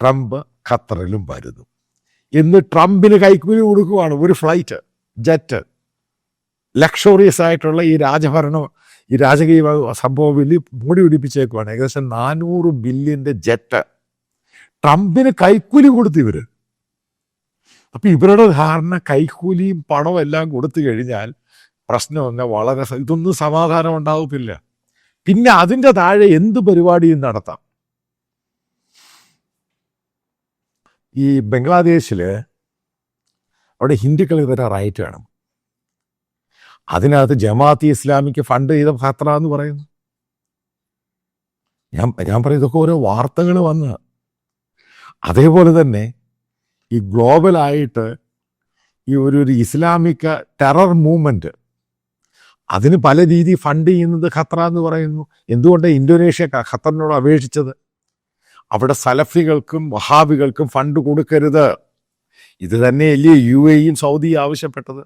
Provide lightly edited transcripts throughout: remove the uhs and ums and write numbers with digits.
Trump ഖത്തറിലും വരുന്നു എന്ന് ട്രംപിന് കൈക്കൂലി കൊടുക്കുവാണ്. ഒരു ഫ്ലൈറ്റ് ജെറ്റ് ലക്ഷറിയസ് ആയിട്ടുള്ള ഈ രാജകീയ സംഭവം വലിയ മൂടി പിടിപ്പിച്ചേക്കുവാണ്. ഏകദേശം 400 ബില്യൺ ജെറ്റ് ട്രംപിന് കൈക്കൂലി കൊടുത്തു ഇവർ. അപ്പം ഇവരുടെ ധാരണ കൈക്കൂലിയും പണവും എല്ലാം കൊടുത്തു കഴിഞ്ഞാൽ പ്രശ്നമൊന്നും ഇതൊന്നും സമാധാനം ഉണ്ടാവത്തില്ല. പിന്നെ അതിൻ്റെ താഴെ എന്ത് പരിപാടിയും നടത്താം. ഈ ബംഗ്ലാദേശിൽ അവിടെ ഹിന്ദുക്കൾ ഇവരെ റൈറ്റ് വേണം. അതിനകത്ത് ജമാഅത്ത് ഇസ്ലാമിക്ക് ഫണ്ട് ചെയ്ത ഖത്തറ എന്ന് പറയുന്നു. ഞാൻ പറയും ഇതൊക്കെ ഓരോ വാർത്തകൾ വന്ന്. അതേപോലെ തന്നെ ഈ ഗ്ലോബലായിട്ട് ഈ ഒരു ഇസ്ലാമിക് ടെറർ മൂവ്മെൻറ്റ് അതിന് പല രീതി ഫണ്ട് ചെയ്യുന്നത് ഖത്തറ എന്ന് പറയുന്നു. എന്തുകൊണ്ട് ഇന്തോനേഷ്യ ഖത്തറിനോട് അപേക്ഷിച്ചത്? അവിടെ സലഫികൾക്കും വഹാബികൾക്കും ഫണ്ട് കൊടുക്കരുത്. ഇത് തന്നെയല്ലേ UAEയും സൗദിയും ആവശ്യപ്പെട്ടത്.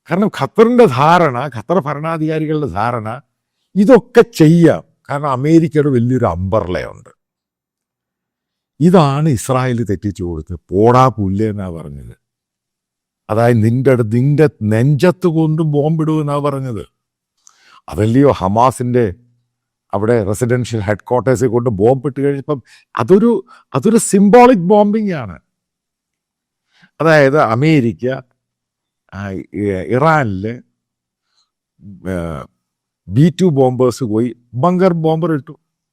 കാരണം ഖത്തർ ഭരണാധികാരികളുടെ ധാരണ ഇതൊക്കെ ചെയ്യാം, കാരണം അമേരിക്കയുടെ വലിയൊരു അമ്പർലയുണ്ട്. ഇതാണ് ഇസ്രായേൽ തെറ്റിച്ചു കൊടുത്ത് പോടാ പുല്ലെന്നാണ് പറഞ്ഞത്. അതായത് നിന്റെ നെഞ്ചത്ത് കൊണ്ട് ബോംബിടുമെന്നാണ് പറഞ്ഞത്. അതല്ലയോ ഹമാസിൻ്റെ അവിടെ റെസിഡൻഷ്യൽ ഹെഡ് ക്വാർട്ടേഴ്സിൽ കൊണ്ട് ബോംബിട്ട് കഴിഞ്ഞപ്പം അതൊരു സിംബോളിക് ബോംബിംഗ് ആണ്. അതായത് അമേരിക്ക ഇറാനിൽ B-2 ബോംബേഴ്സ് പോയി ബങ്കർ ബോംബർ ഇട്ടു.